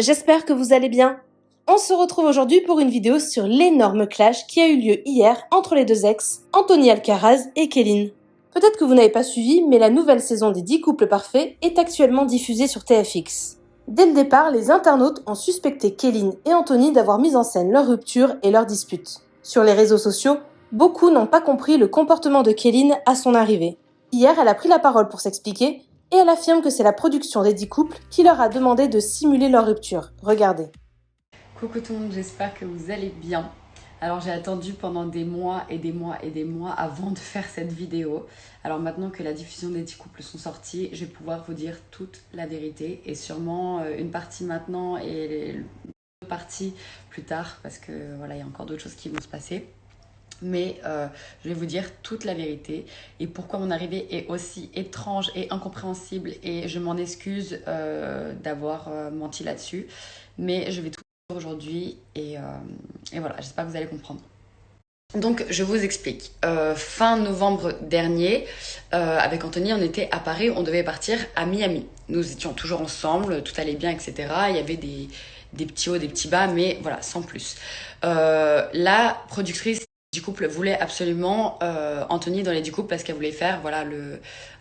j'espère que vous allez bien. On se retrouve aujourd'hui pour une vidéo sur l'énorme clash qui a eu lieu hier entre les deux ex, Anthony Alcaraz et Kéline. Peut-être que vous n'avez pas suivi, mais la nouvelle saison des 10 couples parfaits est actuellement diffusée sur TFX. Dès le départ, les internautes ont suspecté Kéline et Anthony d'avoir mis en scène leur rupture et leur dispute. Sur les réseaux sociaux, beaucoup n'ont pas compris le comportement de Kéline à son arrivée. Hier, elle a pris la parole pour s'expliquer et elle affirme que c'est la production des 10 couples qui leur a demandé de simuler leur rupture. Regardez. Coucou tout le monde, j'espère que vous allez bien. Alors j'ai attendu pendant des mois et des mois et des mois avant de faire cette vidéo. Alors maintenant que la diffusion des 10 couples sont sortis, je vais pouvoir vous dire toute la vérité et sûrement une partie maintenant et l'autre partie plus tard parce que voilà, il y a encore d'autres choses qui vont se passer. Mais je vais vous dire toute la vérité et pourquoi mon arrivée est aussi étrange et incompréhensible et je m'en excuse d'avoir menti là-dessus. Mais je vais tout dire aujourd'hui et voilà, j'espère que vous allez comprendre. Donc je vous explique. Fin novembre dernier, avec Anthony, on était à Paris, on devait partir à Miami. Nous étions toujours ensemble, tout allait bien, etc. Il y avait des petits hauts, des petits bas, mais voilà, sans plus. La productrice du couple voulait absolument Anthony dans les 10 couples parce qu'elle voulait faire voilà,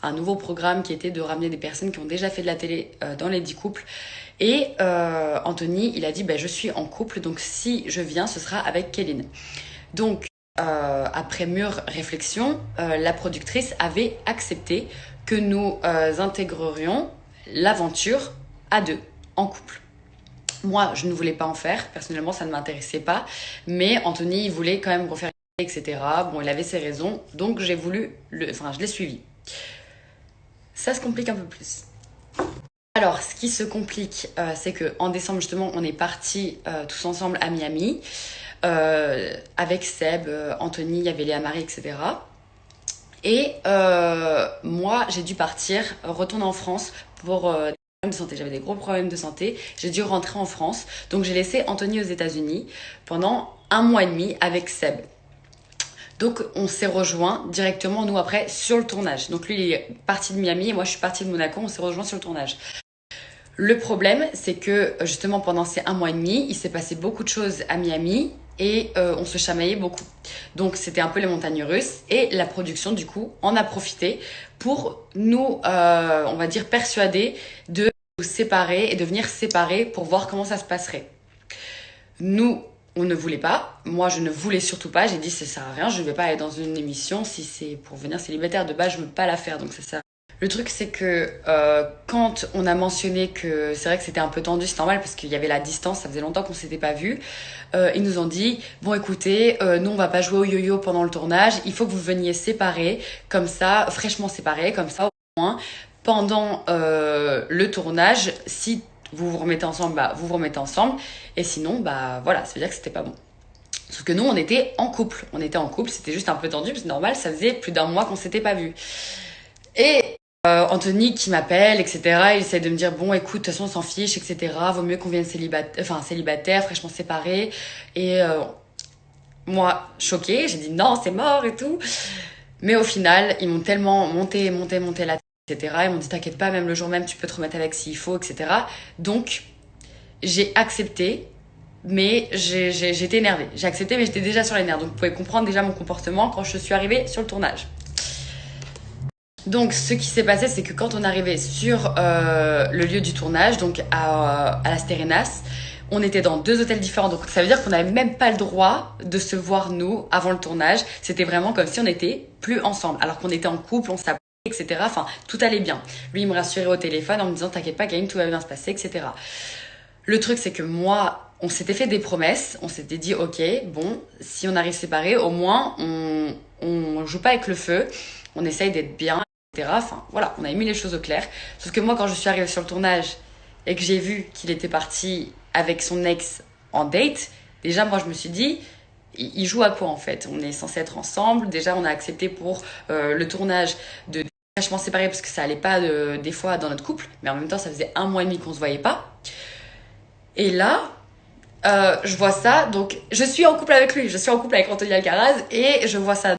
un nouveau programme qui était de ramener des personnes qui ont déjà fait de la télé dans les 10 couples. Et Anthony, il a dit je suis en couple, donc si je viens, ce sera avec Kéline. Donc, après mûre réflexion, la productrice avait accepté que nous intégrerions l'aventure à deux, en couple. Moi, je ne voulais pas en faire, personnellement, ça ne m'intéressait pas, mais Anthony, il voulait quand même refaire, etc. Bon, il avait ses raisons, donc je l'ai suivi. Ça se complique un peu plus. Alors, ce qui se complique, c'est qu'en décembre, justement, on est partis tous ensemble à Miami, avec Seb, Anthony, il y avait Léa Marie, etc. Et moi, j'ai dû partir, retourner en France pour des problèmes de santé. J'avais des gros problèmes de santé. J'ai dû rentrer en France. Donc, j'ai laissé Anthony aux États-Unis pendant 1 mois et demi avec Seb. Donc, on s'est rejoints directement, nous, après, sur le tournage. Donc, lui, il est parti de Miami et moi, je suis partie de Monaco. On s'est rejoints sur le tournage. Le problème, c'est que justement pendant ces 1 mois et demi, il s'est passé beaucoup de choses à Miami et on se chamaillait beaucoup. Donc c'était un peu les montagnes russes et la production du coup en a profité pour nous, on va dire, persuader de nous séparer et de venir séparer pour voir comment ça se passerait. Nous, on ne voulait pas. Moi, je ne voulais surtout pas. J'ai dit ça sert à rien, je ne vais pas aller dans une émission si c'est pour venir célibataire de base, je ne veux pas la faire, donc ça sert. Le truc, c'est que quand on a mentionné que c'est vrai que c'était un peu tendu, c'est normal parce qu'il y avait la distance, ça faisait longtemps qu'on s'était pas vus. Ils nous ont dit bon, écoutez, nous on va pas jouer au yo-yo pendant le tournage, il faut que vous veniez séparés, comme ça, fraîchement séparés, comme ça au moins pendant le tournage, si vous vous remettez ensemble, vous vous remettez ensemble, et sinon, voilà, ça veut dire que c'était pas bon. Sauf que nous, on était en couple, c'était juste un peu tendu, c'est normal, ça faisait plus d'1 mois qu'on s'était pas vus. Et Anthony qui m'appelle, etc. Il essaie de me dire bon écoute, de toute façon on s'en fiche, etc. Vaut mieux qu'on vienne célibataire, fraîchement séparés. Et moi, choquée, j'ai dit non, c'est mort et tout. Mais au final, ils m'ont tellement monté la tête, etc. Ils m'ont dit t'inquiète pas, même le jour même, tu peux te remettre avec s'il faut, etc. Donc, j'ai accepté, mais j'étais énervée. J'ai accepté, mais j'étais déjà sur les nerfs. Donc, vous pouvez comprendre déjà mon comportement quand je suis arrivée sur le tournage. Donc, ce qui s'est passé, c'est que quand on arrivait sur le lieu du tournage, donc à Las Terrenas, on était dans 2 hôtels différents. Donc, ça veut dire qu'on n'avait même pas le droit de se voir, nous, avant le tournage. C'était vraiment comme si on n'était plus ensemble. Alors qu'on était en couple, on s'appelait, etc. Enfin, tout allait bien. Lui, il me rassurait au téléphone en me disant « T'inquiète pas, Gaëlle, tout va bien se passer, etc. » Le truc, c'est que moi, on s'était fait des promesses. On s'était dit « Ok, bon, si on arrive séparés, au moins, on joue pas avec le feu. On essaye d'être bien. » Enfin, voilà, on avait mis les choses au clair. Sauf que moi, quand je suis arrivée sur le tournage et que j'ai vu qu'il était parti avec son ex en date, déjà, moi, je me suis dit, il joue à quoi en fait? On est censé être ensemble. Déjà, on a accepté pour le tournage de vachement séparer parce que ça allait pas des fois dans notre couple. Mais en même temps, ça faisait 1 mois et demi qu'on se voyait pas. Et là, je vois ça. Donc, je suis en couple avec lui. Je suis en couple avec Anthony Alcaraz et je vois ça.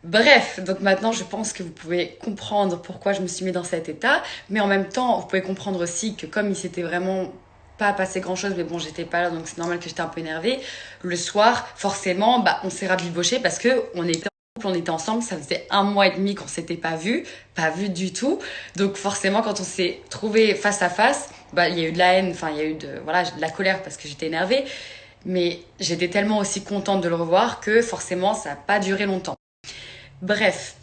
Bref, donc maintenant je pense que vous pouvez comprendre pourquoi je me suis mis dans cet état, mais en même temps vous pouvez comprendre aussi que comme il s'était vraiment pas passé grand chose, mais bon, j'étais pas là, donc c'est normal que j'étais un peu énervée. Le soir, forcément, on s'est rabiboché parce que on était ensemble, ça faisait 1 mois et demi qu'on s'était pas vu du tout. Donc forcément, quand on s'est trouvé face à face, il y a eu de la haine, il y a eu de la colère parce que j'étais énervée. Mais j'étais tellement aussi contente de le revoir que forcément, ça n'a pas duré longtemps. Bref.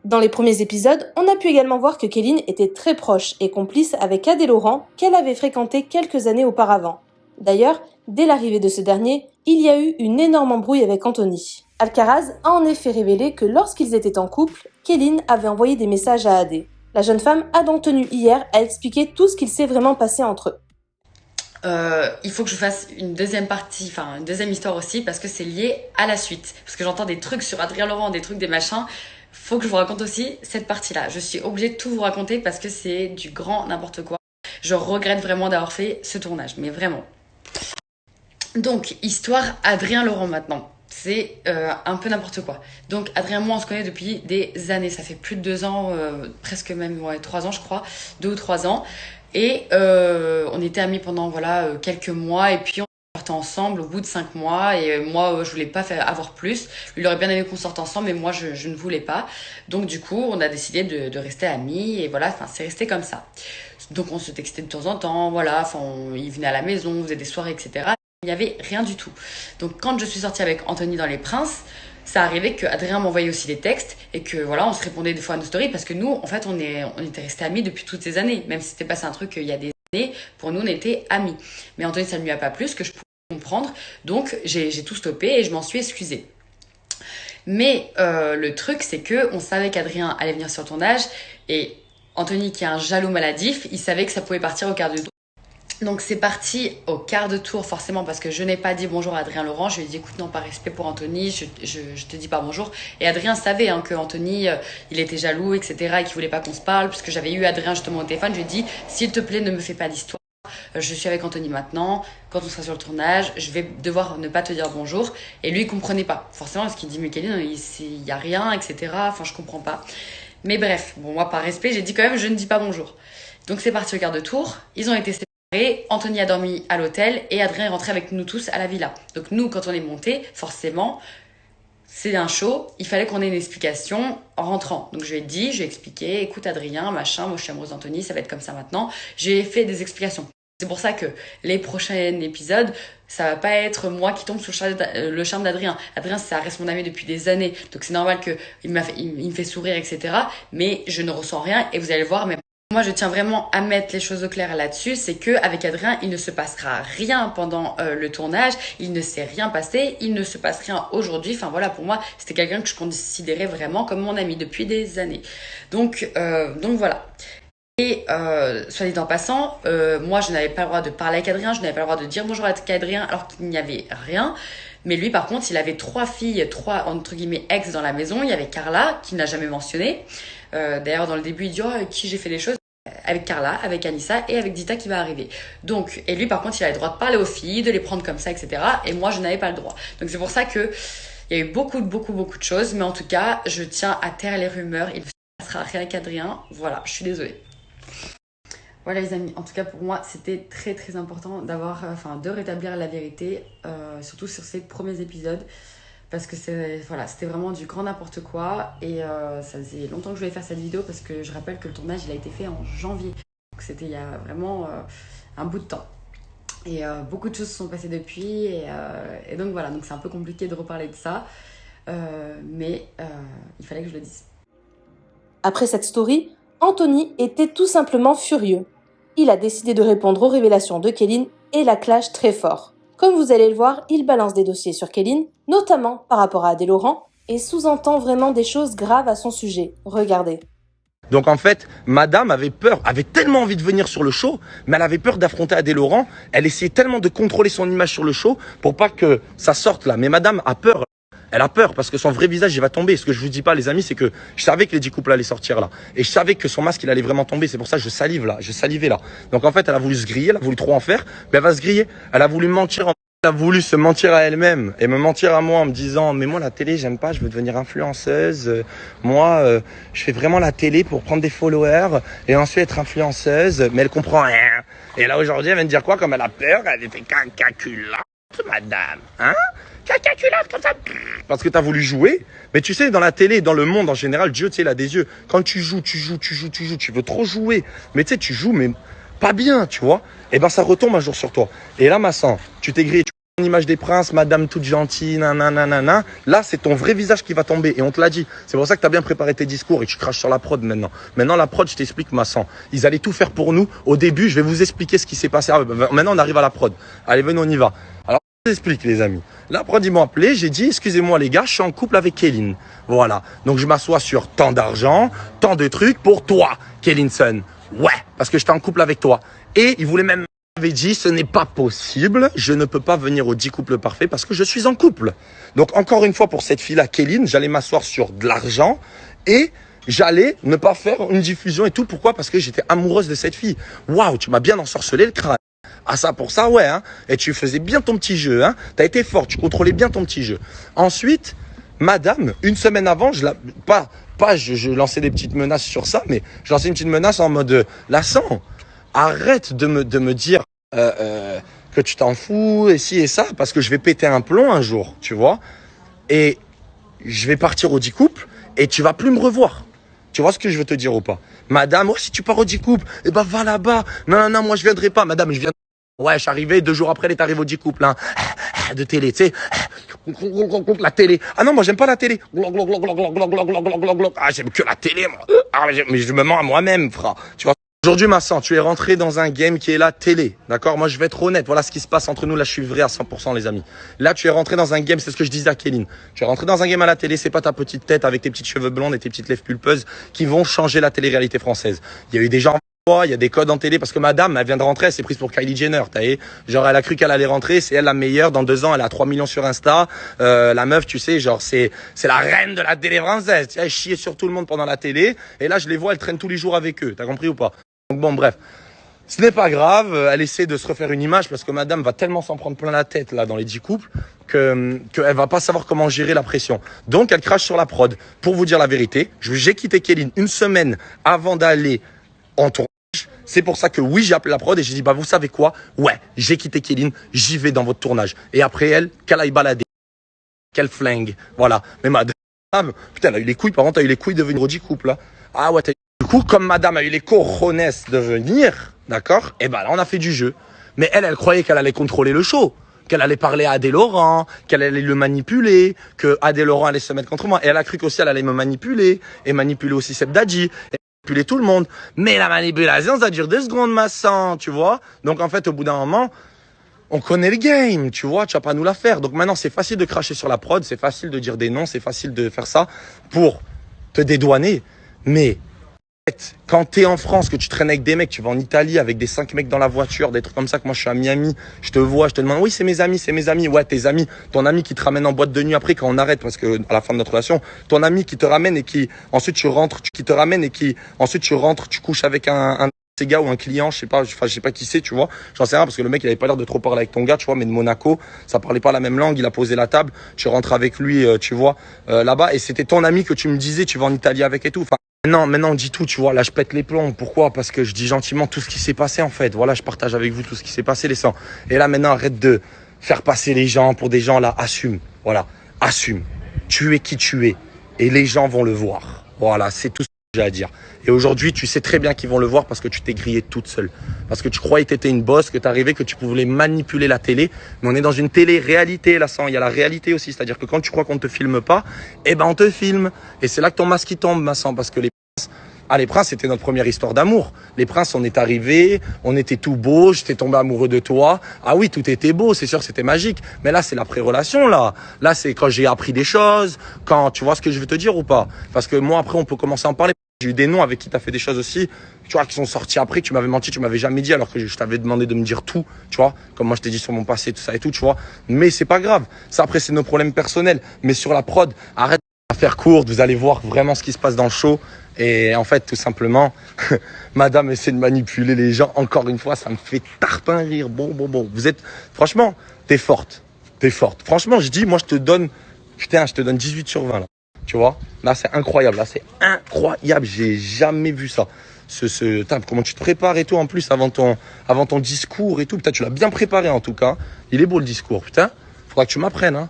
Dans les premiers épisodes, on a pu également voir que Kéline était très proche et complice avec Adé Laurent, qu'elle avait fréquenté quelques années auparavant. D'ailleurs, dès l'arrivée de ce dernier, il y a eu une énorme embrouille avec Anthony. Alcaraz a en effet révélé que lorsqu'ils étaient en couple, Kéline avait envoyé des messages à Adé. La jeune femme a donc tenu hier à expliquer tout ce qu'il s'est vraiment passé entre eux. Il faut que je fasse une deuxième partie, une deuxième histoire aussi, parce que c'est lié à la suite. Parce que j'entends des trucs sur Adrien Laurent, des trucs, des machins. Faut que je vous raconte aussi cette partie-là. Je suis obligée de tout vous raconter parce que c'est du grand n'importe quoi. Je regrette vraiment d'avoir fait ce tournage, mais vraiment. Donc, histoire Adrien Laurent maintenant. C'est un peu n'importe quoi. Donc, Adrien et moi, on se connaît depuis des années. Ça fait plus de 2 ans, presque même 3 ans, je crois. 2 ou 3 ans. Et on était amis pendant quelques mois. Et puis, on sortait ensemble au bout de 5 mois. Et moi, je voulais pas avoir plus. Lui, il aurait bien aimé qu'on sorte ensemble, mais moi, je ne voulais pas. Donc, du coup, on a décidé de rester amis. Et voilà, c'est resté comme ça. Donc, on se textait de temps en temps. Il venait à la maison, on faisait des soirées, etc. Il n'y avait rien du tout. Donc quand je suis sortie avec Anthony dans Les Princes, ça arrivait que Adrien m'envoyait aussi des textes et que on se répondait des fois à nos stories parce que nous, en fait, on était restés amis depuis toutes ces années. Même si c'était passé un truc il y a des années, pour nous, on était amis. Mais Anthony, ça ne lui a pas plu, ce que je pouvais comprendre. Donc j'ai tout stoppé et je m'en suis excusée. Mais le truc, c'est que on savait qu'Adrien allait venir sur le tournage et Anthony, qui est un jaloux maladif, il savait que ça pouvait partir au quart de tour. Donc c'est parti au quart de tour forcément parce que je n'ai pas dit bonjour à Adrien Laurent. Je lui ai dit écoute, non, par respect pour Anthony, je te dis pas bonjour. Et Adrien savait que Anthony, il était jaloux, etc. et qu'il voulait pas qu'on se parle puisque j'avais eu Adrien justement au téléphone. Je lui ai dit s'il te plaît, ne me fais pas d'histoire. Je suis avec Anthony maintenant. Quand on sera sur le tournage, je vais devoir ne pas te dire bonjour. Et lui, il comprenait pas. Forcément parce qu'il dit mais Kéline, il y a rien, etc. Je comprends pas. Mais bref, moi par respect, j'ai dit quand même je ne dis pas bonjour. Donc c'est parti au quart de tour. Ils ont été séparés. Anthony a dormi à l'hôtel et Adrien est rentré avec nous tous à la villa. Donc nous, quand on est monté, forcément, c'est un show, il fallait qu'on ait une explication en rentrant. Donc je lui ai expliqué, écoute Adrien, machin, moi je suis amoureuse d'Anthony, ça va être comme ça maintenant. J'ai fait des explications. C'est pour ça que les prochains épisodes, ça va pas être moi qui tombe sur le charme d'Adrien. Adrien, ça reste mon ami depuis des années, donc c'est normal qu'il me fait sourire, etc. Mais je ne ressens rien et vous allez voir, même moi, je tiens vraiment à mettre les choses au clair là-dessus, c'est qu'avec Adrien, il ne se passera rien pendant le tournage, il ne s'est rien passé, il ne se passe rien aujourd'hui. Pour moi, c'était quelqu'un que je considérais vraiment comme mon ami depuis des années. Donc voilà. Et soit dit en passant, moi, je n'avais pas le droit de parler avec Adrien, je n'avais pas le droit de dire bonjour avec Adrien alors qu'il n'y avait rien. Mais lui, par contre, il avait 3 filles, 3 entre guillemets ex dans la maison. Il y avait Carla, qu'il n'a jamais mentionné. D'ailleurs, dans le début, il dit avec qui j'ai fait des choses. Avec Carla, avec Anissa et avec Dita qui va arriver. Donc, et lui par contre, il a le droit de parler aux filles, de les prendre comme ça, etc. Et moi, je n'avais pas le droit. Donc c'est pour ça que il y a eu beaucoup de choses. Mais en tout cas, je tiens à taire les rumeurs. Il ne se passera rien avec Adrien. Voilà, je suis désolée. Voilà les amis, en tout cas pour moi, c'était très très important de rétablir la vérité, surtout sur ces premiers épisodes. Parce que c'était vraiment du grand n'importe quoi et ça faisait longtemps que je voulais faire cette vidéo parce que je rappelle que le tournage il a été fait en janvier. Donc c'était il y a vraiment un bout de temps. Et beaucoup de choses se sont passées depuis et donc voilà, donc c'est un peu compliqué de reparler de ça. Mais il fallait que je le dise. Après cette story, Anthony était tout simplement furieux. Il a décidé de répondre aux révélations de Kéline et la clash très fort. Comme vous allez le voir, il balance des dossiers sur Kéline, notamment par rapport à Adé Laurent, et sous-entend vraiment des choses graves à son sujet. Regardez. Donc en fait, madame avait peur, avait tellement envie de venir sur le show, mais elle avait peur d'affronter Adé Laurent. Elle essayait tellement de contrôler son image sur le show pour pas que ça sorte là. Mais madame a peur. Elle a peur parce que son vrai visage, il va tomber. Ce que je vous dis pas, les amis, c'est que je savais que les 10 couples allaient sortir là. Et je savais que son masque, il allait vraiment tomber. C'est pour ça que je salivais là. Donc en fait, elle a voulu se griller, elle a voulu trop en faire. Mais elle va se griller. Elle a voulu mentir. Elle a voulu se mentir à elle-même et me mentir à moi en me disant mais moi la télé j'aime pas, je veux devenir influenceuse. Je fais vraiment la télé pour prendre des followers et ensuite être influenceuse. Mais elle comprend rien. Et là, aujourd'hui, elle vient de dire quoi? Comme elle a peur, elle était cacaculate, madame. Hein? Cacaculate, comme ça. Parce que t'as voulu jouer. Mais tu sais, dans la télé, dans le monde en général, Dieu, tu sais, il a des yeux. Quand tu joues, tu veux trop jouer. Mais tu sais, tu joues, mais pas bien, tu vois. Et ben, ça retombe un jour sur toi. Et là, Massan, tu t'es grillé, une image des princes, madame toute gentille, nanana. Là, c'est ton vrai visage qui va tomber. Et on te l'a dit. C'est pour ça que tu as bien préparé tes discours et que tu craches sur la prod maintenant. Maintenant, la prod, je t'explique, Massan. Ils allaient tout faire pour nous. Au début, je vais vous expliquer ce qui s'est passé. Maintenant, on arrive à la prod. Allez, venez, on y va. Alors, je vous explique, les amis. La prod, ils m'ont appelé. J'ai dit, excusez-moi, les gars, je suis en couple avec Kéline. Voilà. Donc, je m'assois sur tant d'argent, tant de trucs pour toi, Kélinson. Ouais, parce que j'étais en couple avec toi. Et ils voulaient même avait dit, ce n'est pas possible, je ne peux pas venir au 10 couples parfaits parce que je suis en couple. Donc, encore une fois, pour cette fille-là, Kéline, j'allais m'asseoir sur de l'argent et j'allais ne pas faire une diffusion et tout. Pourquoi? Parce que j'étais amoureuse de cette fille. Waouh, tu m'as bien ensorcelé le crâne. Ah ça, pour ça, ouais. Hein. Et tu faisais bien ton petit jeu. Hein. Tu as été fort, tu contrôlais bien ton petit jeu. Ensuite, madame, une semaine avant, je lançais des petites menaces sur ça, mais je lançais une petite menace en mode, Lassan, arrête de me dire que tu t'en fous et ci et ça, parce que je vais péter un plomb un jour, tu vois, et je vais partir au 10 couples et tu vas plus me revoir. Tu vois ce que je veux te dire ou pas? Madame, si tu pars au 10 couples, eh ben va là-bas. Non, moi je viendrai pas. Madame, je viens. Ouais, je suis arrivé, 2 jours après, elle est arrivée au 10 couples, hein, de télé, tu sais. La télé. Ah non, moi j'aime pas la télé. Ah, j'aime que la télé, moi. Ah, mais je me mens à moi-même, frère. Tu vois. Aujourd'hui, Massan, tu es rentré dans un game qui est la télé, d'accord? Moi, je vais être honnête. Voilà ce qui se passe entre nous. Là, je suis vrai à 100%, les amis. Là, tu es rentré dans un game, c'est ce que je disais à Kéline. Tu es rentré dans un game à la télé, c'est pas ta petite tête avec tes petites cheveux blondes et tes petites lèvres pulpeuses qui vont changer la télé-réalité française. Il y a eu des gens, il y a des codes en télé parce que madame, elle vient de rentrer, elle s'est prise pour Kylie Jenner, t'as vu? Genre, elle a cru qu'elle allait rentrer, c'est elle la meilleure. Dans 2 ans, elle a 3 millions sur Insta. La meuf, tu sais, genre, c'est la reine de la télé française. Tu sais, elle chiait sur tout le monde pendant la télé. Et là, je les vois, elle traîne tous les jours avec eux. T'as compris ou pas? Donc bon, bref, ce n'est pas grave, elle essaie de se refaire une image parce que madame va tellement s'en prendre plein la tête là dans les 10 couples qu'elle va pas savoir comment gérer la pression. Donc elle crache sur la prod. Pour vous dire la vérité, j'ai quitté Kéline une semaine avant d'aller en tournage. C'est pour ça que oui, j'ai appelé la prod et j'ai dit, bah vous savez quoi? Ouais, j'ai quitté Kéline, j'y vais dans votre tournage. Et après elle, qu'elle aille balader, qu'elle flingue, voilà. Mais madame, putain, elle a eu les couilles, par contre, elle a eu les couilles de venir au 10 couples là. Ah ouais, du coup, comme madame a eu les cojones de venir, d'accord, et ben là, on a fait du jeu. Mais elle croyait qu'elle allait contrôler le show, qu'elle allait parler à Adé Laurent, qu'elle allait le manipuler, que Adé Laurent allait se mettre contre moi. Et elle a cru qu'aussi elle allait me manipuler, et manipuler aussi Seb Dadji, et manipuler tout le monde. Mais la manipulation, ça dure 2 secondes, Massan, tu vois. Donc en fait, au bout d'un moment, on connaît le game, tu vois, tu vas pas nous la faire. Donc maintenant, c'est facile de cracher sur la prod, c'est facile de dire des noms, c'est facile de faire ça pour te dédouaner. Mais quand t'es en France, que tu traînes avec des mecs, tu vas en Italie avec des 5 mecs dans la voiture, des trucs comme ça, que moi je suis à Miami, je te vois, je te demande, oui c'est mes amis, ouais tes amis, ton ami qui te ramène en boîte de nuit après quand on arrête, parce que à la fin de notre relation, ton ami qui te ramène et qui, ensuite tu rentres, ensuite tu rentres, tu couches avec un ces gars ou un client, je sais pas qui c'est, tu vois, j'en sais rien parce que le mec il avait pas l'air de trop parler avec ton gars, tu vois, mais de Monaco, ça parlait pas la même langue, il a posé la table, tu rentres avec lui, tu vois, là-bas, et c'était ton ami que tu me disais, tu vas en Italie avec et tout, enfin, maintenant on dit tout, tu vois, là je pète les plombs, pourquoi? Parce que je dis gentiment tout ce qui s'est passé en fait, voilà, je partage avec vous tout ce qui s'est passé, les sangs, et là maintenant arrête de faire passer les gens pour des gens là, assume, voilà, assume, tu es qui tu es, et les gens vont le voir, voilà, c'est tout. J'ai à dire. Et aujourd'hui, tu sais très bien qu'ils vont le voir parce que tu t'es grillée toute seule. Parce que tu croyais que tu étais une bosse, que tu arrivais, que tu pouvais manipuler la télé. Mais on est dans une télé-réalité, là, il y a la réalité aussi. C'est-à-dire que quand tu crois qu'on ne te filme pas, eh ben on te filme. Et c'est là que ton masque qui tombe, Massan, parce que les princes, c'était notre première histoire d'amour. Les princes, on est arrivés, on était tout beau, j'étais tombé amoureux de toi. Ah oui, tout était beau, c'est sûr, c'était magique. Mais là, c'est la pré-relation, là. Là, c'est quand j'ai appris des choses, quand tu vois ce que je veux te dire ou pas. Parce que moi, après, on peut commencer à en parler. J'ai eu des noms avec qui tu as fait des choses aussi, tu vois, qui sont sortis après, que tu m'avais menti, tu m'avais jamais dit, alors que je t'avais demandé de me dire tout, tu vois, comme moi je t'ai dit sur mon passé, tout ça et tout, tu vois. Mais c'est pas grave. Ça, après, c'est nos problèmes personnels. Mais sur la prod, arrête de faire courte, vous allez voir vraiment ce qui se passe dans le show. Et en fait, tout simplement, madame essaie de manipuler les gens. Encore une fois, ça me fait tarpin rire. Bon. Vous êtes, franchement, t'es forte. Franchement, je dis, moi, je te donne 18 sur 20, là. Tu vois, là c'est incroyable, j'ai jamais vu ça. Putain, comment tu te prépares et tout en plus avant ton discours et tout. Putain, tu l'as bien préparé en tout cas. Il est beau le discours, putain. Faudra que tu m'apprennes, hein.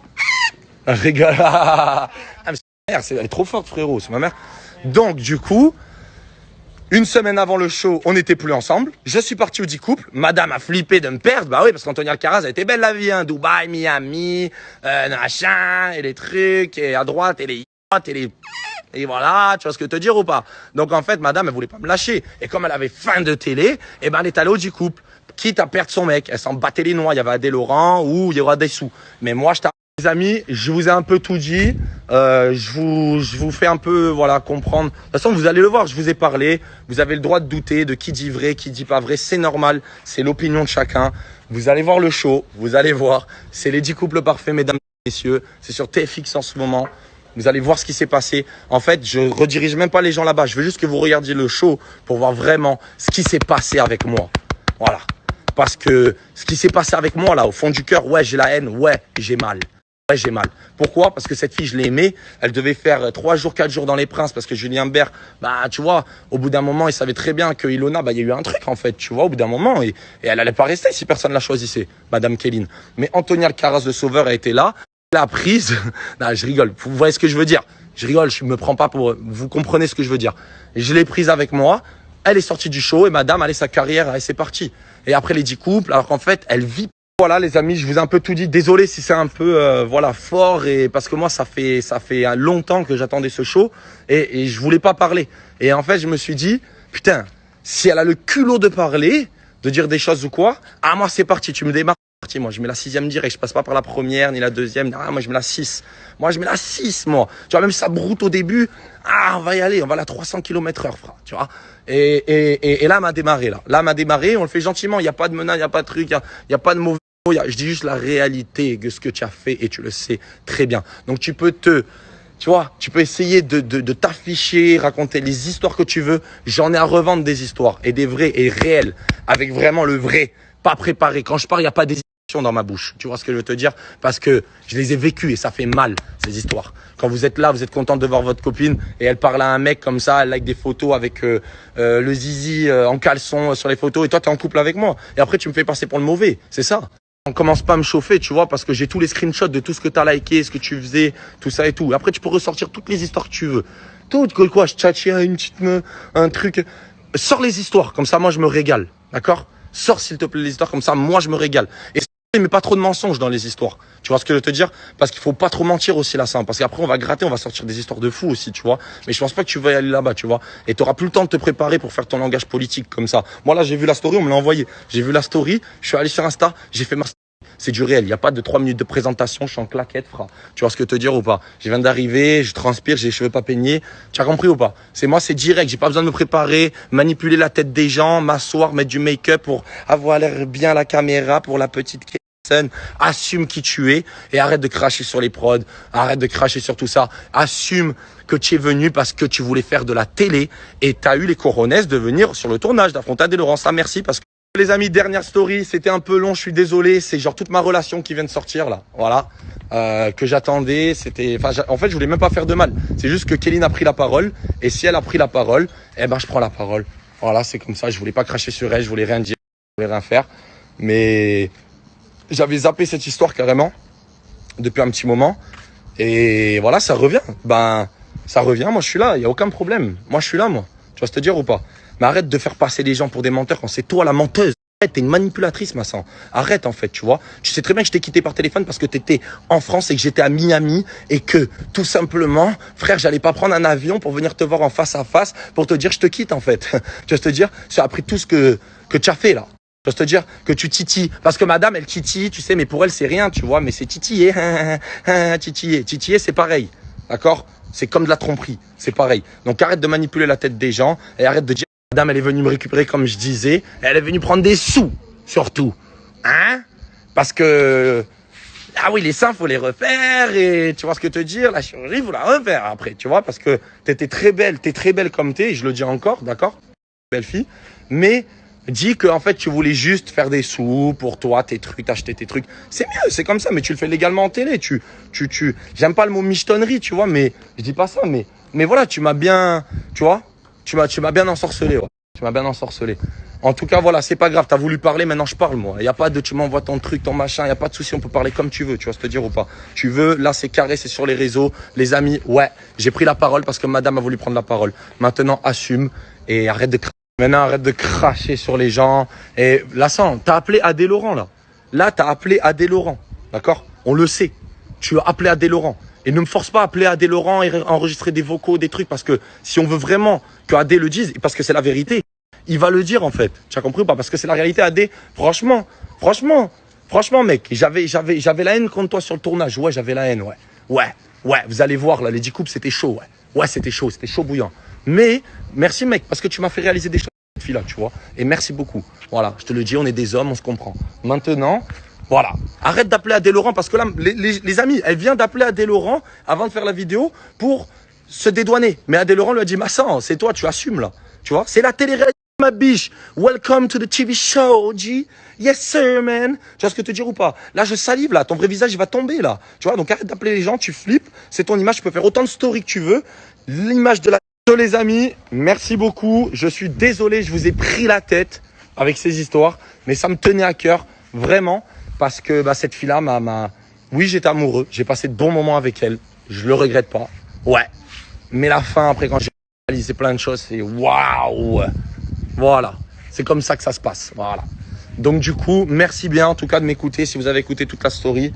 Rigole. Ah, mais c'est ma mère, elle est trop forte, frérot, c'est ma mère. Donc, du coup, une semaine avant le show, on n'était plus ensemble. Je suis parti au 10 couples. Madame a flippé de me perdre. Bah oui, parce qu'Anthony Alcaraz, elle était belle la vie, hein. Dubaï, Miami, machin, et les trucs, et à droite, et les yachts, et voilà, tu vois ce que je veux te dire ou pas? Donc en fait, madame, elle voulait pas me lâcher. Et comme elle avait faim de télé, eh ben elle est allée au 10 couples. Quitte à perdre son mec. Elle s'en battait les noix. Il y avait Adé Laurent ou il y aura des sous. Mais moi, les amis, je vous ai un peu tout dit. Je vous fais un peu, voilà, comprendre. De toute façon, vous allez le voir. Je vous ai parlé. Vous avez le droit de douter de qui dit vrai, qui dit pas vrai. C'est normal. C'est l'opinion de chacun. Vous allez voir le show. Vous allez voir. C'est les 10 couples parfaits, mesdames et messieurs. C'est sur TFX en ce moment. Vous allez voir ce qui s'est passé. En fait, je redirige même pas les gens là-bas. Je veux juste que vous regardiez le show pour voir vraiment ce qui s'est passé avec moi. Voilà. Parce que ce qui s'est passé avec moi là, au fond du cœur, ouais, j'ai la haine, ouais, j'ai mal. Ouais, j'ai mal. Pourquoi? Parce que cette fille, je l'ai aimée. Elle devait faire 3 jours, 4 jours dans les Princes parce que Julien Bert, bah, tu vois, au bout d'un moment, il savait très bien que Ilona, bah, il y a eu un truc, en fait, tu vois, au bout d'un moment, et elle allait pas rester si personne la choisissait, Madame Kéline. Mais Anthony Alcaraz, le sauveur, a été là. La prise, non, je rigole. Vous voyez ce que je veux dire? Je rigole, je me prends pas pour, vous comprenez ce que je veux dire. Je l'ai prise avec moi. Elle est sortie du show et madame, allez, sa carrière, elle, c'est parti. Et après les 10 couples, alors qu'en fait, elle vit. Voilà, les amis, je vous ai un peu tout dit. Désolé si c'est un peu, voilà, fort et parce que moi, ça fait longtemps que j'attendais ce show et je voulais pas parler. Et en fait, je me suis dit, putain, si elle a le culot de parler, de dire des choses ou quoi, ah, moi, c'est parti, tu me démarres. Moi, je mets la 6e direct. Je passe pas par la première ni la 2e. Ah, moi, je mets la 6. Moi, je mets la 6, moi. Tu vois, même si ça broute au début, ah, on va y aller. On va à la 300 km/h, frère. Tu vois. Et là, m'a démarré, là. Là, m'a démarré. On le fait gentiment. Il n'y a pas de menace, il n'y a pas de truc, il y a pas de mauvais. Je dis juste la réalité de ce que tu as fait et tu le sais très bien. Donc, tu peux essayer de t'afficher, raconter les histoires que tu veux. J'en ai à revendre des histoires et des vraies et réelles avec vraiment le vrai. Pas préparé. Quand je parle, il n'y a pas des dans ma bouche. Tu vois ce que je veux te dire? Parce que je les ai vécues et ça fait mal, ces histoires. Quand vous êtes là, vous êtes content de voir votre copine et elle parle à un mec comme ça, elle like des photos avec le zizi en caleçon sur les photos et toi, tu es en couple avec moi. Et après, tu me fais passer pour le mauvais. C'est ça. On commence pas à me chauffer, tu vois, parce que j'ai tous les screenshots de tout ce que tu as liké, ce que tu faisais, tout ça et tout. Après, tu peux ressortir toutes les histoires que tu veux. Tout, quoi, je tchatchais à une petite meuf, un truc. Sors les histoires, comme ça, moi, je me régale. D'accord? Sors, s'il te plaît, les histoires, comme ça, moi, je me régale. Et mais pas trop de mensonges dans les histoires. Tu vois ce que je veux te dire? Parce qu'il faut pas trop mentir aussi là, ça. Parce qu'après, on va gratter, on va sortir des histoires de fous aussi, tu vois. Mais je pense pas que tu vas y aller là-bas, tu vois. Et t'auras plus le temps de te préparer pour faire ton langage politique comme ça. Moi, là, j'ai vu la story, on me l'a envoyé. J'ai vu la story, je suis allé sur Insta, j'ai fait ma story. C'est du réel. Il n'y a pas de 3 minutes de présentation, je suis en claquette, frère. Tu vois ce que je veux te dire ou pas? Je viens d'arriver, je transpire, j'ai les cheveux pas peignés. Tu as compris ou pas? C'est moi, c'est direct. J'ai pas besoin de me préparer, manipuler la tête des gens, m'asseoir, mettre du make-up pour avoir l'air bien à la caméra, pour la petite personne. Assume qui tu es et arrête de cracher sur les prods, arrête de cracher sur tout ça. Assume que tu es venu parce que tu voulais faire de la télé et tu as eu les coronets de venir sur le tournage d'Affronta des Laurent. Ça, merci parce que les amis, dernière story, c'était un peu long, je suis désolé, c'est genre toute ma relation qui vient de sortir là, voilà, que j'attendais, en fait je voulais même pas faire de mal, c'est juste que Kéline a pris la parole, et si elle a pris la parole, eh ben je prends la parole, voilà, c'est comme ça, je voulais pas cracher sur elle, je voulais rien dire, je voulais rien faire, mais j'avais zappé cette histoire carrément, depuis un petit moment, et voilà, ça revient, ça revient, moi je suis là, il y a aucun problème, moi je suis là, moi, tu vas te dire ou pas? Mais arrête de faire passer les gens pour des menteurs quand c'est toi la menteuse. Arrête, t'es une manipulatrice, ma sang. Arrête, en fait, tu vois. Tu sais très bien que je t'ai quitté par téléphone parce que t'étais en France et que j'étais à Miami et que, tout simplement, frère, j'allais pas prendre un avion pour venir te voir en face à face pour te dire je te quitte, en fait. Tu vas te dire, c'est après tout ce que tu as fait, là. Je vais te dire que tu titilles. Parce que madame, elle titille, tu sais, mais pour elle, c'est rien, tu vois. Mais c'est titiller. Titiller. Titiller, c'est pareil. D'accord? C'est comme de la tromperie. C'est pareil. Donc arrête de manipuler la tête des gens et arrête de dire madame, elle est venue me récupérer comme je disais. Elle est venue prendre des sous, surtout. Hein? Parce que, ah oui, les seins, faut les refaire et tu vois ce que te dire, la chirurgie, faut la refaire après, tu vois, parce que t'es très belle comme t'es, et je le dis encore, d'accord? Belle fille. Mais, dis que, en fait, tu voulais juste faire des sous pour toi, tes trucs, acheter tes trucs. C'est mieux, c'est comme ça, mais tu le fais légalement en télé. J'aime pas le mot michetonnerie, tu vois, mais, je dis pas ça, mais voilà, tu m'as bien, tu vois, tu m'as bien ensorcelé, ouais. Tu Tu m'as bien ensorcelé. En tout cas, voilà, c'est pas grave. T'as voulu parler, maintenant je parle, moi. Il n'y a pas de tu m'envoies ton truc, ton machin. Il n'y a pas de souci. On peut parler comme tu veux. Tu vois ce que je veux te dire ou pas? Tu veux, là, c'est carré, c'est sur les réseaux. Les amis, ouais, j'ai pris la parole parce que madame a voulu prendre la parole. Maintenant, assume et arrête de cracher. Maintenant, arrête de cracher sur les gens. Et là, t'as appelé Adé Laurent, là. Là, t'as appelé Adé Laurent. D'accord? On le sait. Tu as appelé Adé Laurent. Et ne me force pas à appeler Adé Laurent et enregistrer des vocaux, des trucs, parce que si on veut vraiment que Adé le dise, parce que c'est la vérité, il va le dire en fait. Tu as compris ou pas? Parce que c'est la réalité, Adé. Franchement, mec, j'avais la haine contre toi sur le tournage. Ouais, j'avais la haine, ouais. Vous allez voir, là, les 10 coupes, c'était chaud, ouais. C'était chaud bouillant. Mais, merci mec, parce que tu m'as fait réaliser des choses cette fille-là, tu vois. Et merci beaucoup. Voilà, je te le dis, on est des hommes, on se comprend. Maintenant, voilà. Arrête d'appeler Adé Laurent parce que là, les amis, elle vient d'appeler Adé Laurent avant de faire la vidéo pour se dédouaner. Mais Adé Laurent lui a dit, Massan, c'est toi, tu assumes là. Tu vois, c'est la télé-réalité, ma biche. Welcome to the TV show, G. Yes, sir, man. Tu vois ce que te dire ou pas? Là, je salive, là. Ton vrai visage, il va tomber, là. Tu vois, donc arrête d'appeler les gens, tu flippes. C'est ton image, tu peux faire autant de stories que tu veux. L'image de la... Les amis, merci beaucoup. Je suis désolé, je vous ai pris la tête avec ces histoires. Mais ça me tenait à cœur, vraiment. Parce que cette fille-là Oui, j'étais amoureux. J'ai passé de bons moments avec elle. Je le regrette pas. Ouais. Mais la fin, après, quand j'ai réalisé plein de choses, c'est waouh. Voilà. C'est comme ça que ça se passe. Voilà. Donc, du coup, merci bien, en tout cas, de m'écouter. Si vous avez écouté toute la story.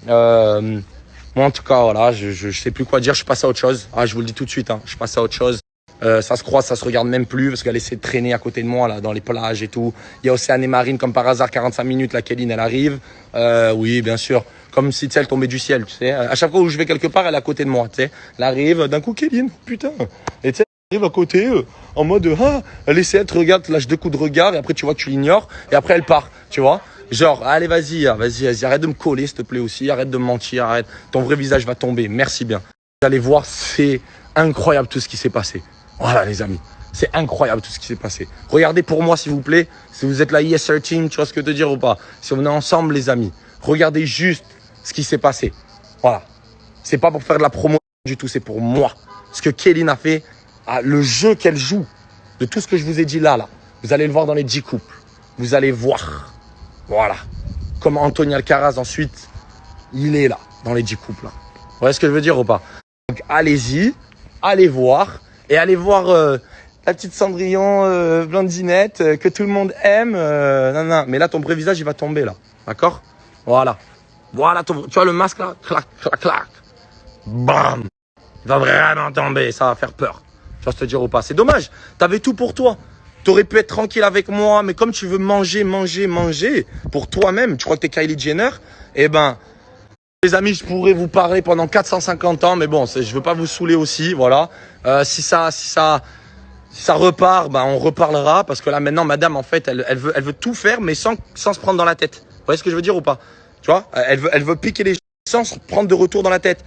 Moi, en tout cas, voilà, je sais plus quoi dire. Je passe à autre chose. Je vous le dis tout de suite. Je passe à autre chose. Ça se croise, ça se regarde même plus parce qu'elle essaie de traîner à côté de moi là dans les plages et tout. Il y a Océane et Marine comme par hasard 45 minutes la Kéline elle arrive. Oui bien sûr, comme si elle tombait du ciel, tu sais. À chaque fois où je vais quelque part, elle est à côté de moi, tu sais. Elle arrive d'un coup Kéline, putain. Et tu sais, elle arrive à côté en mode elle essaie, elle te regarde, te lâche 2 coups de regard et après tu vois que tu l'ignores et après elle part, tu vois. Genre allez vas-y, arrête de me coller s'il te plaît aussi, arrête de me mentir, arrête. Ton vrai visage va tomber. Merci bien. Vous allez voir, c'est incroyable tout ce qui s'est passé. Voilà les amis, c'est incroyable tout ce qui s'est passé. Regardez pour moi s'il vous plaît, si vous êtes la Yes Sir Team, tu vois ce que te dire ou pas. Si on est ensemble les amis, regardez juste ce qui s'est passé. Voilà, c'est pas pour faire de la promo du tout, c'est pour moi. Ce que Kéline a fait, le jeu qu'elle joue, de tout ce que je vous ai dit là, vous allez le voir dans les 10 couples. Vous allez voir, voilà, comme Anthony Alcaraz ensuite, il est là, dans les 10 couples. Là. Vous voyez ce que je veux dire ou pas? Donc allez-y, allez voir. Et allez voir la petite Cendrillon blondinette que tout le monde aime. Non. Mais là, ton vrai visage, il va tomber là. D'accord? Voilà, tu vois le masque là? Clac, clac, clac. Bam! Il va vraiment tomber. Ça va faire peur. Tu vas te dire ou pas? C'est dommage. T'avais tout pour toi. T'aurais pu être tranquille avec moi. Mais comme tu veux manger pour toi-même, tu crois que t'es Kylie Jenner? Eh ben... Les amis, je pourrais vous parler pendant 450 ans, mais bon, je veux pas vous saouler aussi, voilà. Si ça repart, on reparlera, parce que là maintenant, madame, en fait, elle veut tout faire, mais sans se prendre dans la tête. Vous voyez ce que je veux dire ou pas? Tu vois, elle veut piquer les gens sans se prendre de retour dans la tête.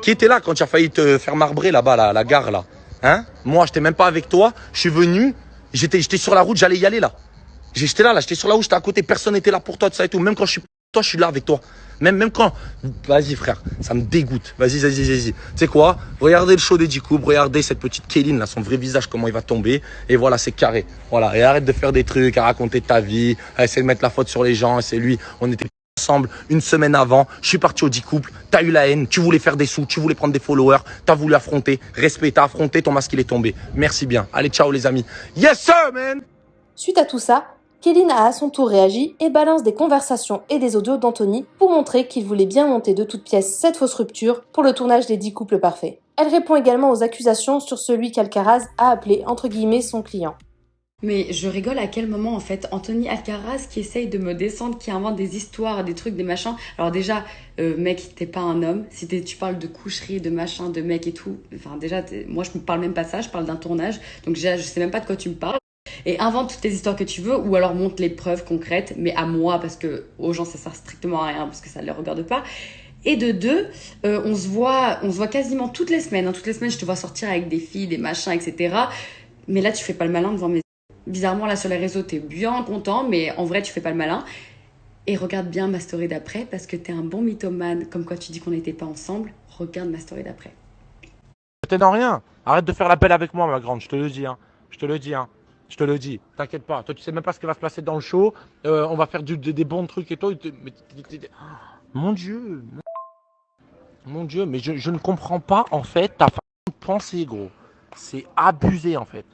Qui était là quand tu as failli te faire marbrer là-bas, la gare là? Hein? Moi, j'étais même pas avec toi. Je suis venu, j'étais sur la route, j'allais y aller là. J'étais là, j'étais sur la route, j'étais à côté, personne n'était là pour toi, tout ça et tout. Même quand je suis toi, je suis là avec toi. Même quand... Vas-y frère, ça me dégoûte. Vas-y. Tu sais quoi? Regardez le show des 10 coupes, regardez cette petite Kéline là, son vrai visage, comment il va tomber. Et voilà, c'est carré. Voilà, et arrête de faire des trucs, à raconter ta vie, à essayer de mettre la faute sur les gens. Et c'est lui, on était ensemble une semaine avant. Je suis parti aux 10 couples, t'as eu la haine, tu voulais faire des sous, tu voulais prendre des followers, t'as voulu affronter. Respect, t'as affronté, ton masque il est tombé. Merci bien. Allez, ciao les amis. Yes sir, man! Suite à tout ça, Kéline a à son tour réagi et balance des conversations et des audios d'Anthony pour montrer qu'il voulait bien monter de toutes pièces cette fausse rupture pour le tournage des 10 couples parfaits. Elle répond également aux accusations sur celui qu'Alcaraz a appelé entre guillemets son client. Mais je rigole à quel moment en fait Anthony Alcaraz qui essaye de me descendre, qui invente des histoires, des trucs, des machins. Alors déjà, mec, t'es pas un homme. Si tu parles de coucherie, de machin, de mec et tout. Enfin déjà, moi je me parle même pas ça, je parle d'un tournage. Donc déjà, je sais même pas de quoi tu me parles. Et invente toutes les histoires que tu veux ou alors montre les preuves concrètes, mais à moi parce que aux gens ça sert strictement à rien parce que ça ne les regarde pas. Et de deux, on se voit quasiment toutes les semaines. Toutes les semaines, je te vois sortir avec des filles, des machins, etc. Mais là, tu fais pas le malin devant mes... Bizarrement, là sur les réseaux, t'es bien content, mais en vrai, tu fais pas le malin. Et regarde bien ma story d'après parce que t'es un bon mythomane. Comme quoi tu dis qu'on n'était pas ensemble, regarde ma story d'après. T'es dans rien. Arrête de faire l'appel avec moi, ma grande, je te le dis, hein. Je te le dis, hein. Je te le dis. T'inquiète pas. Toi, tu sais même pas ce qui va se passer dans le show. On va faire des bons trucs et tout. Mon Dieu. Mon Dieu, mais je ne comprends pas, en fait, ta façon de penser, gros. C'est abusé, en fait.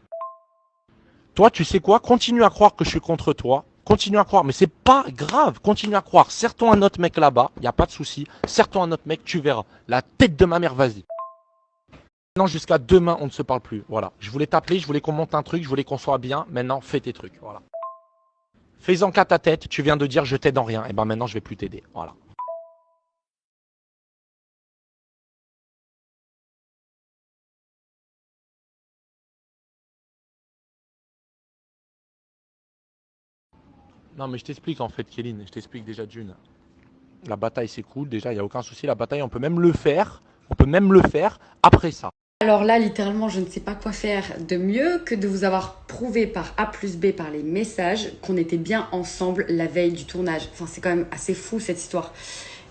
Toi, tu sais quoi? Continue à croire que je suis contre toi. Continue à croire, mais c'est pas grave. Continue à croire. Serre-toi un autre mec là-bas, y a pas de souci. Serre-toi un autre mec, tu verras. La tête de ma mère, vas-y. Maintenant, jusqu'à demain, on ne se parle plus. Voilà. Je voulais t'appeler, je voulais qu'on monte un truc, je voulais qu'on soit bien. Maintenant, fais tes trucs. Voilà. Fais-en qu'à ta tête. Tu viens de dire je t'aide en rien. Et ben maintenant, je vais plus t'aider. Voilà. Non, mais je t'explique en fait, Kéline. Je t'explique déjà d'une. La bataille, c'est cool. Déjà, il n'y a aucun souci. La bataille, on peut même le faire. On peut même le faire après ça. Alors là, littéralement, je ne sais pas quoi faire de mieux que de vous avoir prouvé par A plus B, par les messages, qu'on était bien ensemble la veille du tournage. Enfin, c'est quand même assez fou cette histoire.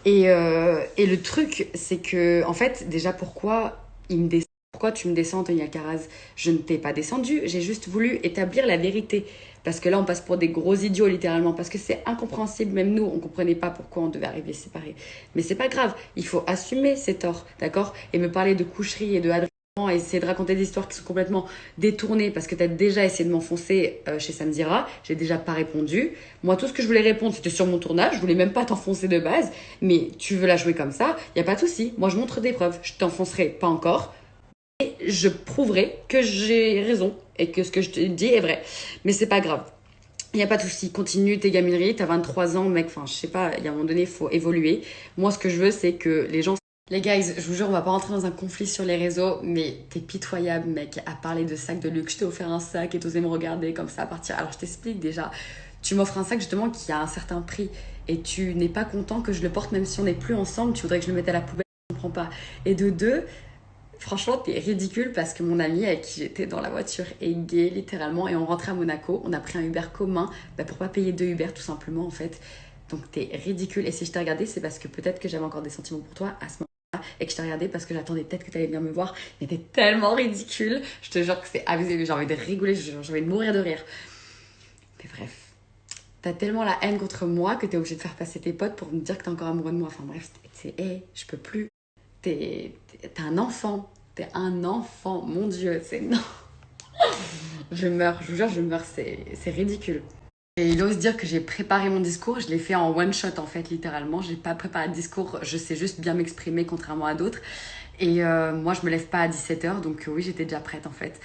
Et le truc, c'est que, en fait, déjà, pourquoi tu me descends, Anthony Alcaraz? Je ne t'ai pas descendu, j'ai juste voulu établir la vérité. Parce que là, on passe pour des gros idiots, littéralement. Parce que c'est incompréhensible, même nous, on ne comprenait pas pourquoi on devait arriver séparés. Mais c'est pas grave, il faut assumer ses torts, d'accord? Et me parler de coucherie et de et essayer de raconter des histoires qui sont complètement détournées parce que tu as déjà essayé de m'enfoncer chez Samzira, j'ai déjà pas répondu. Moi, tout ce que je voulais répondre, c'était sur mon tournage, je voulais même pas t'enfoncer de base, mais tu veux la jouer comme ça, y a pas de souci. Moi, je montre des preuves, je t'enfoncerai pas encore, et je prouverai que j'ai raison et que ce que je te dis est vrai. Mais c'est pas grave. Il n'y a pas de souci, continue tes gamineries, t'as 23 ans, mec, enfin, je sais pas, il y a un moment donné, il faut évoluer. Moi, ce que je veux, c'est que les gens... Les guys, je vous jure, on va pas rentrer dans un conflit sur les réseaux, mais t'es pitoyable, mec, à parler de sacs de luxe. Je t'ai offert un sac et t'osais me regarder comme ça à partir. Alors, je t'explique déjà. Tu m'offres un sac, justement, qui a un certain prix et tu n'es pas content que je le porte même si on n'est plus ensemble. Tu voudrais que je le mette à la poubelle, je comprends pas. Et de deux, franchement, t'es ridicule parce que mon ami avec qui j'étais dans la voiture est gay, littéralement, et on rentrait à Monaco. On a pris un Uber commun pour pas payer 2 Uber, tout simplement, en fait. Donc, t'es ridicule. Et si je t'ai regardé, c'est parce que peut-être que j'avais encore des sentiments pour toi à ce moment et que je t'ai regardé parce que j'attendais peut-être que tu allais venir me voir, mais t'es tellement ridicule, je te jure que c'est abusé, j'ai envie de rigoler, j'ai envie de mourir de rire. Mais bref, t'as tellement la haine contre moi que t'es obligé de faire passer tes potes pour me dire que t'es encore amoureux de moi. Enfin bref, je peux plus. T'es un enfant, mon Dieu, c'est non. Je meurs, je vous jure, je meurs, c'est ridicule. Et il ose dire que j'ai préparé mon discours, je l'ai fait en one shot en fait, littéralement. Je n'ai pas préparé de discours, je sais juste bien m'exprimer contrairement à d'autres. Et moi, je me lève pas à 17h, donc oui, j'étais déjà prête en fait.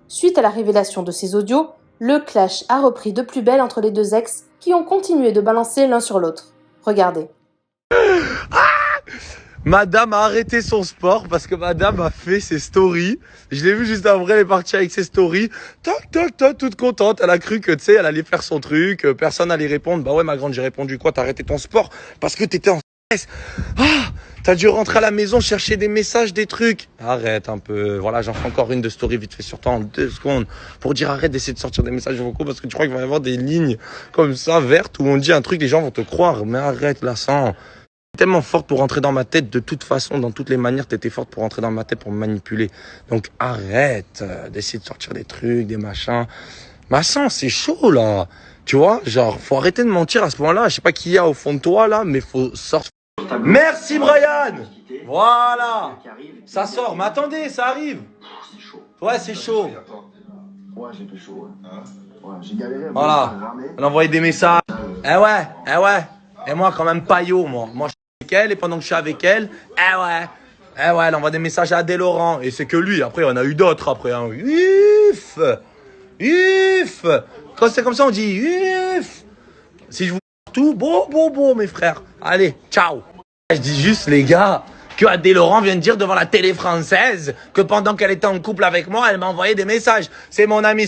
Suite à la révélation de ces audios, le clash a repris de plus belle entre les deux ex qui ont continué de balancer l'un sur l'autre. Regardez. Madame a arrêté son sport parce que madame a fait ses stories. Je l'ai vu juste après, elle est partie avec ses stories. Toc, toc, toc, toute contente. Elle a cru que, tu sais, elle allait faire son truc. Personne allait répondre. Bah ouais, ma grande, j'ai répondu quoi? T'as arrêté ton sport parce que t'étais en stress. Ah, t'as dû rentrer à la maison chercher des messages, des trucs. Arrête un peu. Voilà, j'en fais encore une de story vite fait sur toi en 2 secondes pour dire arrête d'essayer de sortir des messages vocaux parce que tu crois qu'il va y avoir des lignes comme ça vertes où on dit un truc, les gens vont te croire. Mais arrête, là, sans... Tellement forte pour rentrer dans ma tête, de toute façon, dans toutes les manières, t'étais forte pour rentrer dans ma tête, pour me manipuler. Donc arrête d'essayer de sortir des trucs, des machins. Ma sang, c'est chaud là. Tu vois, genre, faut arrêter de mentir à ce point-là. Je sais pas qui y a au fond de toi là, mais faut sortir. Merci Brian. Voilà. Ça sort, mais attendez, ça arrive. Ouais, c'est chaud. Ouais, j'ai plus chaud. Ouais, j'ai galéré. Voilà. On a envoyé des messages. Eh ouais. Et moi, quand même, paillot, moi. Moi, je suis avec elle, et pendant que je suis avec elle, elle envoie des messages à Adèle Laurent. Et c'est que lui. Après, on a eu d'autres, après. Hein. Uf. Quand c'est comme ça, on dit uf. Si je vous dis tout, bon, mes frères. Allez, ciao. Je dis juste, les gars, que Adèle Laurent vient de dire devant la télé française que pendant qu'elle était en couple avec moi, elle m'a envoyé des messages. C'est mon ami.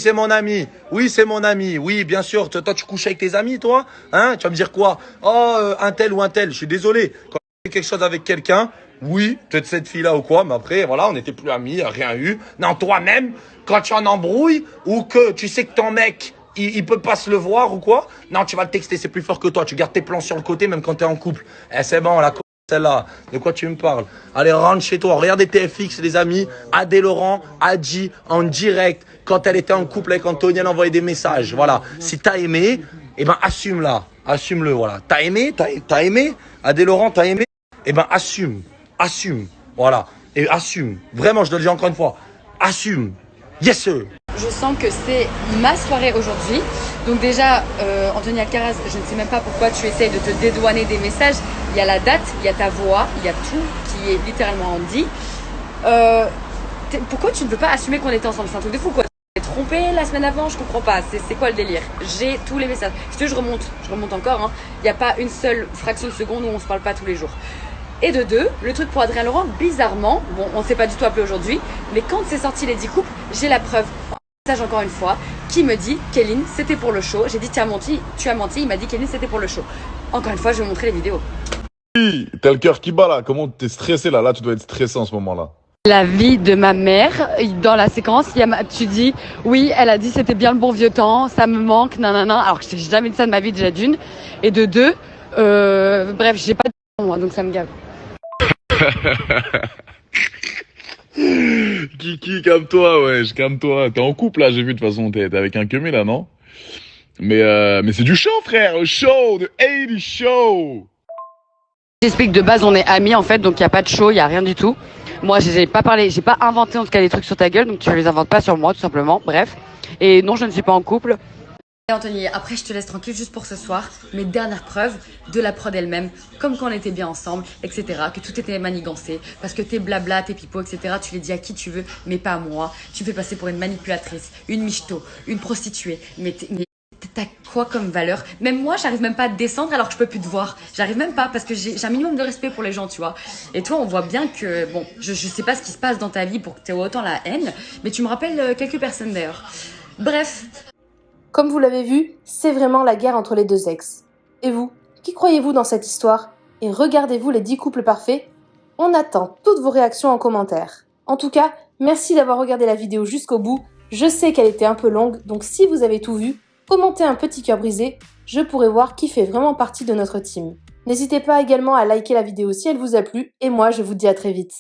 Oui, c'est mon ami. Oui, bien sûr. Toi, tu couches avec tes amis, toi? Hein? Tu vas me dire quoi? Oh, un tel ou un tel. Je suis désolé. Quand tu fais quelque chose avec quelqu'un, oui, peut-être cette fille-là ou quoi, mais après, voilà, on n'était plus amis, rien eu. Non, toi-même, quand tu en embrouilles ou que tu sais que ton mec, il peut pas se le voir ou quoi, non, tu vas le texter, c'est plus fort que toi. Tu gardes tes plans sur le côté même quand t'es en couple. Eh, c'est bon, la celle-là, de quoi tu me parles? Allez, rentre chez toi, regardez TFX les amis, Adé Laurent a dit en direct, quand elle était en couple avec Anthony, elle envoyait des messages, voilà. Si t'as aimé, eh ben assume-la, assume-le, voilà. T'as aimé, t'as aimé, Adé Laurent, t'as aimé, eh ben assume, voilà. Et assume, vraiment, je te le dis encore une fois, assume, yes sir. Je sens que c'est ma soirée aujourd'hui. Donc déjà, Anthony Alcaraz, je ne sais même pas pourquoi tu essayes de te dédouaner des messages. Il y a la date, il y a ta voix, il y a tout qui est littéralement dit. Pourquoi tu ne veux pas assumer qu'on était ensemble? C'est un truc de fou quoi. Tu t'es trompé la semaine avant, je comprends pas. C'est quoi le délire? J'ai tous les messages. Si tu veux, je remonte encore. Hein. Il n'y a pas une seule fraction de seconde où on se parle pas tous les jours. Et de deux, le truc pour Adrien Laurent, bizarrement, bon, on ne s'est pas du tout appelé aujourd'hui, mais quand c'est sorti les 10 couples, j'ai la preuve. Encore une fois, qui me dit Kéline, c'était pour le show. J'ai dit tu as menti, il m'a dit Kéline, c'était pour le show. Encore une fois, je vais vous montrer les vidéos. Oui, t'as le cœur qui bat là, comment t'es stressé là? Là, tu dois être stressé en ce moment-là. La vie de ma mère, dans la séquence, tu dis oui, elle a dit c'était bien le bon vieux temps, ça me manque, nanana. Alors que j'ai jamais dit ça de ma vie déjà d'une. Et de deux, bref, j'ai pas de moi, donc ça me gave. Kiki, calme-toi, wesh, calme-toi. T'es en couple là, j'ai vu de toute façon, t'es avec un queumé là, non? Mais c'est du show, frère, le show, de 80 show. J'explique de base, on est amis en fait, donc il n'y a pas de show, il n'y a rien du tout. Moi, j'ai pas parlé, j'ai pas inventé en tout cas des trucs sur ta gueule, donc tu les inventes pas sur moi, tout simplement. Bref. Et non, je ne suis pas en couple. Et Anthony, après je te laisse tranquille juste pour ce soir. Mes dernières preuves de la prod elle-même, comme quand on était bien ensemble, etc. Que tout était manigancé, parce que tes blabla, tes pipeaux, etc. Tu les dis à qui tu veux, mais pas à moi. Tu me fais passer pour une manipulatrice, une michto, une prostituée. Mais t'as quoi comme valeur? Même moi, j'arrive même pas à te descendre alors que je peux plus te voir. J'arrive même pas parce que j'ai un minimum de respect pour les gens, tu vois. Et toi, on voit bien que, bon, je sais pas ce qui se passe dans ta vie pour que tu aies autant la haine, mais tu me rappelles quelques personnes d'ailleurs. Bref. Comme vous l'avez vu, c'est vraiment la guerre entre les deux ex. Et vous, qui croyez-vous dans cette histoire? Et regardez-vous les 10 couples parfaits? On attend toutes vos réactions en commentaire. En tout cas, merci d'avoir regardé la vidéo jusqu'au bout. Je sais qu'elle était un peu longue, donc si vous avez tout vu, commentez un petit cœur brisé, je pourrai voir qui fait vraiment partie de notre team. N'hésitez pas également à liker la vidéo si elle vous a plu, et moi je vous dis à très vite.